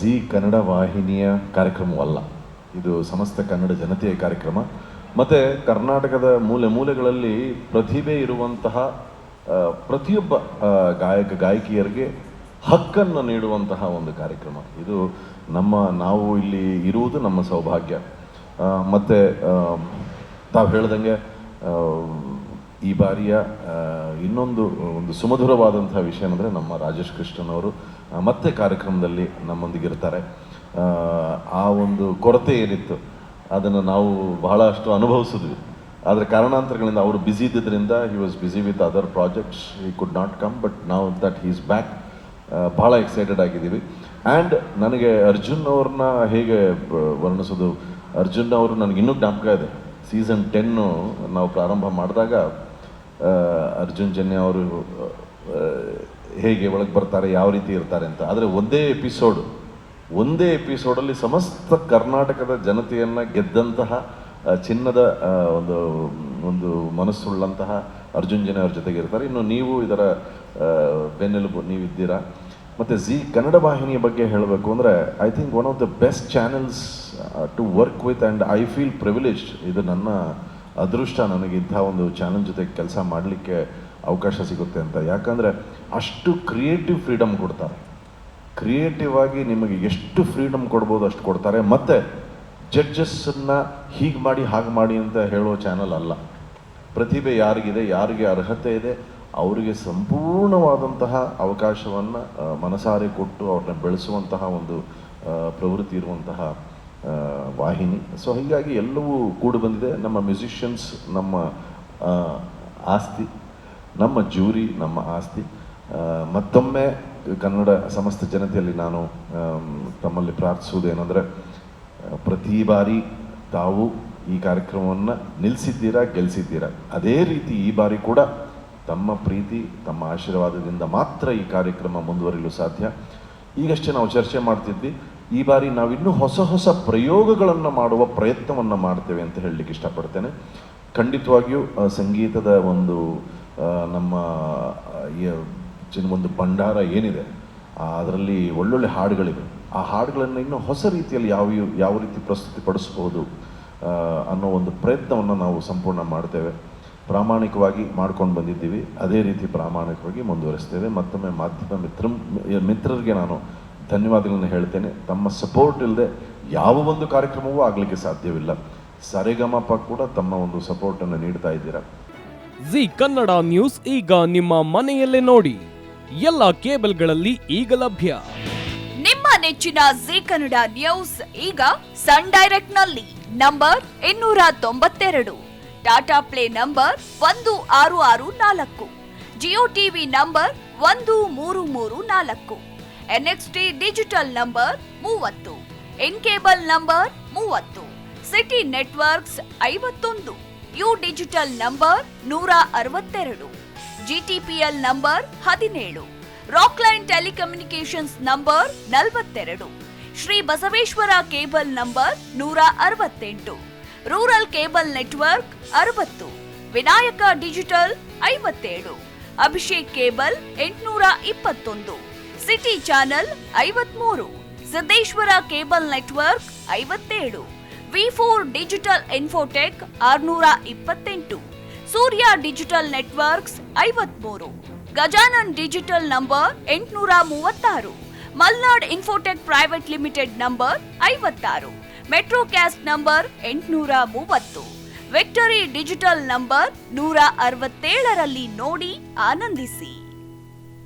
G Kannada ವಾಹಿನಿಯ ಕಾರ್ಯಕ್ರಮವಲ್ಲ, ಇದು ಸಮಸ್ತ ಕನ್ನಡ ಜನತೆಯ ಕಾರ್ಯಕ್ರಮ. ಮತ್ತು ಕರ್ನಾಟಕದ ಮೂಲೆ ಮೂಲೆಗಳಲ್ಲಿ ಪ್ರತಿಭೆ ಇರುವಂತಹ ಪ್ರತಿಯೊಬ್ಬ ಗಾಯಕಿಯರಿಗೆ ಹಕ್ಕನ್ನು ನೀಡುವಂತಹ ಒಂದು ಕಾರ್ಯಕ್ರಮ ಇದು. ನಾವು ಇಲ್ಲಿ ಇರುವುದು ನಮ್ಮ ಸೌಭಾಗ್ಯ. ಮತ್ತು ತಾವು ಹೇಳ್ದಂಗೆ ಈ ಬಾರಿಯ ಇನ್ನೊಂದು ಸುಮಧುರವಾದಂತಹ ವಿಷಯ ಅಂದರೆ ನಮ್ಮ ರಾಜೇಶ್ ಕೃಷ್ಣನ್ ಅವರು ಮತ್ತೆ ಕಾರ್ಯಕ್ರಮದಲ್ಲಿ ನಮ್ಮೊಂದಿಗಿರ್ತಾರೆ. ಆ ಒಂದು ಕೊರತೆ ಏನಿತ್ತು ಅದನ್ನು ನಾವು ಬಹಳಷ್ಟು ಅನುಭವಿಸಿದ್ವಿ. ಆದರೆ ಕಾರಣಾಂತರಗಳಿಂದ ಅವರು ಬ್ಯುಸಿ ಇದ್ದಿದ್ದರಿಂದ he was busy with other projects, he could not come. But ನಾವು ದಟ್ ಹೀಸ್ ಬ್ಯಾಕ್. ಭಾಳ ಎಕ್ಸೈಟೆಡ್ ಆಗಿದ್ದೀವಿ. ಆ್ಯಂಡ್ ನನಗೆ ಅರ್ಜುನ್ ಅವ್ರನ್ನ ಹೇಗೆ ವರ್ಣಿಸೋದು, ಅರ್ಜುನ್ ಅವರು ನನಗಿನ್ನೂ ಜ್ಞಾಪಕ ಇದೆ. ಸೀಸನ್ 10 ನಾವು ಪ್ರಾರಂಭ ಮಾಡಿದಾಗ ಅರ್ಜುನ್ ಜನ್ಯ ಅವರು ಹೇಗೆ ಒಳಗೆ ಬರ್ತಾರೆ, ಯಾವ ರೀತಿ ಇರ್ತಾರೆ ಅಂತ. ಆದರೆ ಒಂದೇ ಎಪಿಸೋಡಲ್ಲಿ ಸಮಸ್ತ ಕರ್ನಾಟಕದ ಜನತೆಯನ್ನು ಗೆದ್ದಂತಹ ಚಿನ್ನದ ಒಂದು ಮನಸ್ಸುಳ್ಳಂತಹ ಅರ್ಜುನ್ ಜನ್ಯ ಅವ್ರ ಜೊತೆಗೆ ಇರ್ತಾರೆ. ಇನ್ನು ನೀವು ಇದರ ಬೆನ್ನೆಲುಬು ನೀವಿದ್ದೀರಾ. ಮತ್ತು ಜಿ ಕನ್ನಡ ವಾಹಿನಿಯ ಬಗ್ಗೆ ಹೇಳಬೇಕು ಅಂದರೆ I think one of the best channels to work with. And I feel privileged. ಇದು ನನ್ನ ಅದೃಷ್ಟ, ನನಗೆ ಇಂಥ ಒಂದು ಚಾನೆಲ್ ಜೊತೆ ಕೆಲಸ ಮಾಡಲಿಕ್ಕೆ ಅವಕಾಶ ಸಿಗುತ್ತೆ ಅಂತ. ಯಾಕಂದರೆ ಅಷ್ಟು ಕ್ರಿಯೇಟಿವ್ ಫ್ರೀಡಮ್ ಕೊಡ್ತಾರೆ. ಕ್ರಿಯೇಟಿವ್ ಆಗಿ ನಿಮಗೆ ಎಷ್ಟು ಫ್ರೀಡಮ್ ಕೊಡ್ಬೋದು ಅಷ್ಟು ಕೊಡ್ತಾರೆ. ಮತ್ತು ಜಡ್ಜಸ್ಸನ್ನು ಹೀಗೆ ಮಾಡಿ ಹಾಗೆ ಮಾಡಿ ಅಂತ ಹೇಳೋ ಚಾನಲ್ ಅಲ್ಲ. ಪ್ರತಿಭೆ ಯಾರಿಗಿದೆ, ಯಾರಿಗೆ ಅರ್ಹತೆ ಇದೆ, ಅವರಿಗೆ ಸಂಪೂರ್ಣವಾದಂತಹ ಅವಕಾಶವನ್ನು ಮನಸಾರೆ ಕೊಟ್ಟು ಅವ್ರನ್ನ ಬೆಳೆಸುವಂತಹ ಒಂದು ಪ್ರವೃತ್ತಿ ಇರುವಂತಹ ವಾಹಿನಿ. ಸೊ ಹೀಗಾಗಿ ಎಲ್ಲವೂ ಕೂಡಿ ಬಂದಿದೆ. ನಮ್ಮ ಮ್ಯೂಸಿಷಿಯನ್ಸ್ ನಮ್ಮ ಆಸ್ತಿ, ನಮ್ಮ ಜೂರಿ ನಮ್ಮ ಆಸ್ತಿ. ಮತ್ತೊಮ್ಮೆ ಕನ್ನಡ ಸಮಸ್ತ ಜನತೆಯಲ್ಲಿ ನಾನು ತಮ್ಮಲ್ಲಿ ಪ್ರಾರ್ಥಿಸುವುದು ಏನಂದರೆ, ಪ್ರತಿ ಬಾರಿ ತಾವು ಈ ಕಾರ್ಯಕ್ರಮವನ್ನು ನಿಲ್ಲಿಸಿದ್ದೀರಾ, ಗೆಲ್ಲಿಸಿದ್ದೀರಾ. ಅದೇ ರೀತಿ ಈ ಬಾರಿ ಕೂಡ ತಮ್ಮ ಪ್ರೀತಿ, ತಮ್ಮ ಆಶೀರ್ವಾದದಿಂದ ಮಾತ್ರ ಈ ಕಾರ್ಯಕ್ರಮ ಮುಂದುವರಿಯಲು ಸಾಧ್ಯ. ಈಗಷ್ಟೇ ನಾವು ಚರ್ಚೆ ಮಾಡ್ತಿದ್ವಿ, ಈ ಬಾರಿ ನಾವಿನ್ನೂ ಹೊಸ ಪ್ರಯೋಗಗಳನ್ನು ಮಾಡುವ ಪ್ರಯತ್ನವನ್ನು ಮಾಡ್ತೇವೆ ಅಂತ ಹೇಳಲಿಕ್ಕೆ ಇಷ್ಟಪಡ್ತೇನೆ. ಖಂಡಿತವಾಗಿಯೂ ಸಂಗೀತದ ನಮ್ಮ ಒಂದು ಭಂಡಾರ ಏನಿದೆ, ಅದರಲ್ಲಿ ಒಳ್ಳೊಳ್ಳೆ ಹಾಡುಗಳಿವೆ. ಆ ಹಾಡುಗಳನ್ನು ಇನ್ನೂ ಹೊಸ ರೀತಿಯಲ್ಲಿ ಯಾವ ರೀತಿ ಪ್ರಸ್ತುತಿಪಡಿಸಬಹುದು ಅನ್ನೋ ಒಂದು ಪ್ರಯತ್ನವನ್ನು ನಾವು ಸಂಪೂರ್ಣ ಮಾಡ್ತೇವೆ. ಪ್ರಾಮಾಣಿಕವಾಗಿ ಮಾಡ್ಕೊಂಡು ಬಂದಿದ್ದೀವಿ, ಅದೇ ರೀತಿ ಪ್ರಾಮಾಣಿಕವಾಗಿ ಮುಂದುವರಿಸ್ತೇವೆ. ಮತ್ತೊಮ್ಮೆ ಮಾಧ್ಯಮ ಮಿತ್ರರಿಗೆ ನಾನು ಧನ್ಯವಾದಗಳನ್ನು ಹೇಳ್ತೇನೆ. ತಮ್ಮ ಸಪೋರ್ಟ್ ಇಲ್ಲದೆ ಯಾವ ಒಂದು ಕಾರ್ಯಕ್ರಮವೂ ಆಗಲಿಕ್ಕೆ ಸಾಧ್ಯವಿಲ್ಲ. ಸರಿಗಮಪ ಕೂಡ ತಮ್ಮ ಒಂದು ಸಪೋರ್ಟನ್ನು ನೀಡ್ತಾ ಇದ್ದೀರಾ. ಜಿ ಕನ್ನಡ ನ್ಯೂಸ್ ಈಗ ನಿಮ್ಮ ಮನೆಯಲ್ಲೇ ನೋಡಿ. ಎಲ್ಲ ಕೇಬಲ್ಗಳಲ್ಲಿ ಈಗ ಲಭ್ಯ. ನಿಮ್ಮ ನೆಚ್ಚಿನ ಜಿ ಕನ್ನಡ ನ್ಯೂಸ್ ಈಗ ಸನ್ ಡೈರೆಕ್ಟ್ ನಲ್ಲಿ number 292, Tata play number 1664, Jio TV number 1334, NXT digital number 30, in cable number 30, city networks 51, U digital number 162, GTPL number 17, Rockline telecommunications number 42, Shri Basaveshwara cable number 168, rural cable network 60, Vinayaka digital 57, Abhishek cable 821, city channel 53, Siddeshwara cable network 57, V4 digital Infotech 628, Surya digital networks 53, Gajanan digital number 836, Malnad infotech private limited number 56, Metrocast number 830, Victory digital number 167ರಲ್ಲಿ ನೋಡಿ ಆನಂದಿಸಿ.